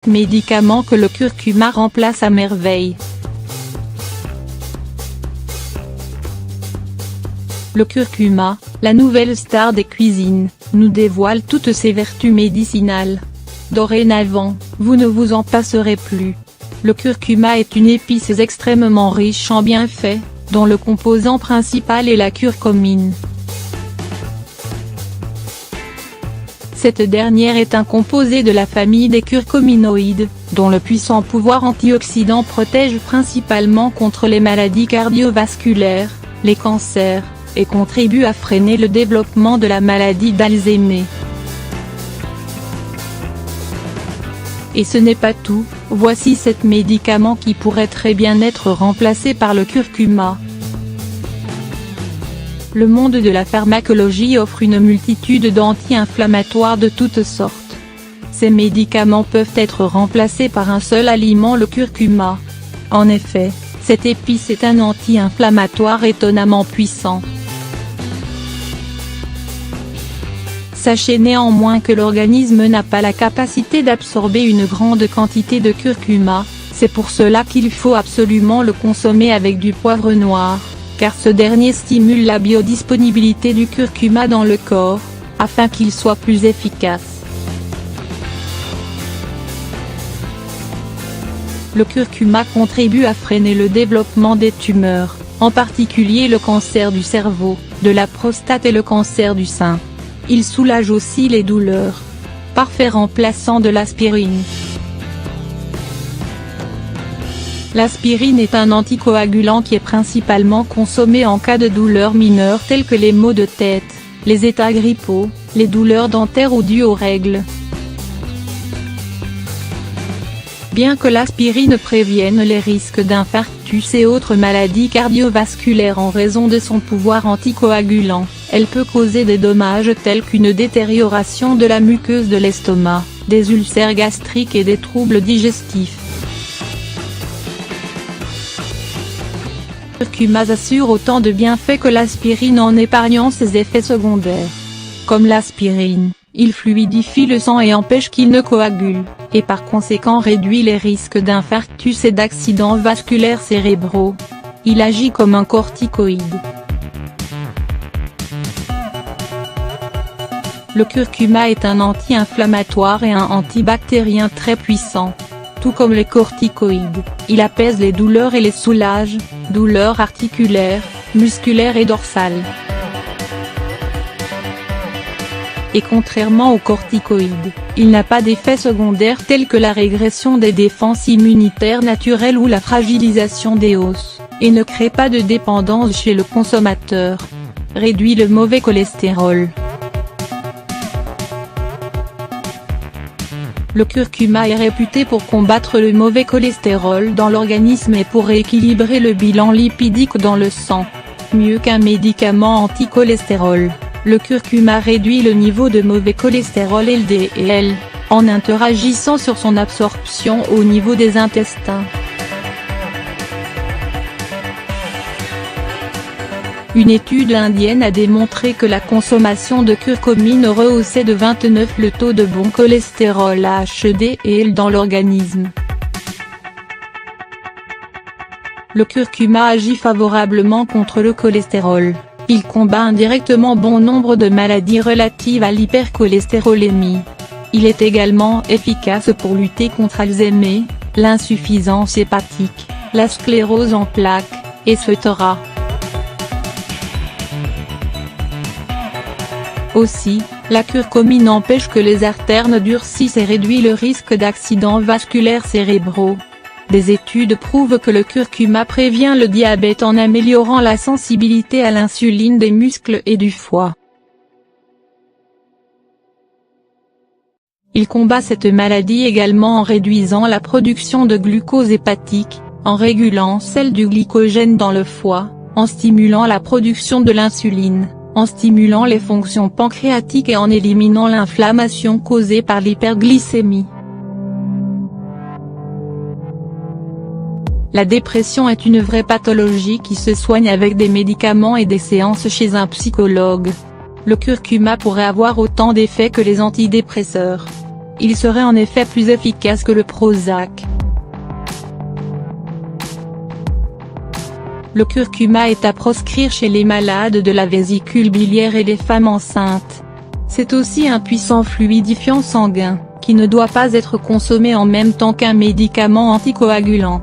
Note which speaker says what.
Speaker 1: Médicament que le curcuma remplace à merveille. Le curcuma, la nouvelle star des cuisines, nous dévoile toutes ses vertus médicinales. Dorénavant, vous ne vous en passerez plus. Le curcuma est une épice extrêmement riche en bienfaits, dont le composant principal est la curcumine. Cette dernière est un composé de la famille des curcuminoïdes, dont le puissant pouvoir antioxydant protège principalement contre les maladies cardiovasculaires, les cancers, et contribue à freiner le développement de la maladie d'Alzheimer. Et ce n'est pas tout, voici 7 médicaments qui pourraient très bien être remplacés par le curcuma. Le monde de la pharmacologie offre une multitude d'anti-inflammatoires de toutes sortes. Ces médicaments peuvent être remplacés par un seul aliment, le curcuma. En effet, cette épice est un anti-inflammatoire étonnamment puissant. Sachez néanmoins que l'organisme n'a pas la capacité d'absorber une grande quantité de curcuma, c'est pour cela qu'il faut absolument le consommer avec du poivre noir, car ce dernier stimule la biodisponibilité du curcuma dans le corps, afin qu'il soit plus efficace. Le curcuma contribue à freiner le développement des tumeurs, en particulier le cancer du cerveau, de la prostate et le cancer du sein. Il soulage aussi les douleurs. Parfait remplaçant de l'aspirine. L'aspirine est un anticoagulant qui est principalement consommé en cas de douleurs mineures telles que les maux de tête, les états grippaux, les douleurs dentaires ou dues aux règles. Bien que l'aspirine prévienne les risques d'infarctus et autres maladies cardiovasculaires en raison de son pouvoir anticoagulant, elle peut causer des dommages tels qu'une détérioration de la muqueuse de l'estomac, des ulcères gastriques et des troubles digestifs. Le curcuma assure autant de bienfaits que l'aspirine en épargnant ses effets secondaires. Comme l'aspirine, il fluidifie le sang et empêche qu'il ne coagule, et par conséquent réduit les risques d'infarctus et d'accidents vasculaires cérébraux. Il agit comme un corticoïde. Le curcuma est un anti-inflammatoire et un antibactérien très puissant. Tout comme les corticoïdes, il apaise les douleurs et les soulage, douleurs articulaires, musculaires et dorsales. Et contrairement aux corticoïdes, il n'a pas d'effets secondaires tels que la régression des défenses immunitaires naturelles ou la fragilisation des os, et ne crée pas de dépendance chez le consommateur. Réduit le mauvais cholestérol. Le curcuma est réputé pour combattre le mauvais cholestérol dans l'organisme et pour rééquilibrer le bilan lipidique dans le sang. Mieux qu'un médicament anti-cholestérol, le curcuma réduit le niveau de mauvais cholestérol LDL, en interagissant sur son absorption au niveau des intestins. Une étude indienne a démontré que la consommation de curcumine rehaussait de 29 le taux de bon cholestérol HDL dans l'organisme. Le curcuma agit favorablement contre le cholestérol. Il combat indirectement bon nombre de maladies relatives à l'hypercholestérolémie. Il est également efficace pour lutter contre Alzheimer, l'insuffisance hépatique, la sclérose en plaques, etc. Aussi, la curcumine empêche que les artères ne durcissent et réduit le risque d'accidents vasculaires cérébraux. Des études prouvent que le curcuma prévient le diabète en améliorant la sensibilité à l'insuline des muscles et du foie. Il combat cette maladie également en réduisant la production de glucose hépatique, en régulant celle du glycogène dans le foie, en stimulant la production de l'insuline, en stimulant les fonctions pancréatiques et en éliminant l'inflammation causée par l'hyperglycémie. La dépression est une vraie pathologie qui se soigne avec des médicaments et des séances chez un psychologue. Le curcuma pourrait avoir autant d'effets que les antidépresseurs. Il serait en effet plus efficace que le Prozac. Le curcuma est à proscrire chez les malades de la vésicule biliaire et les femmes enceintes. C'est aussi un puissant fluidifiant sanguin, qui ne doit pas être consommé en même temps qu'un médicament anticoagulant.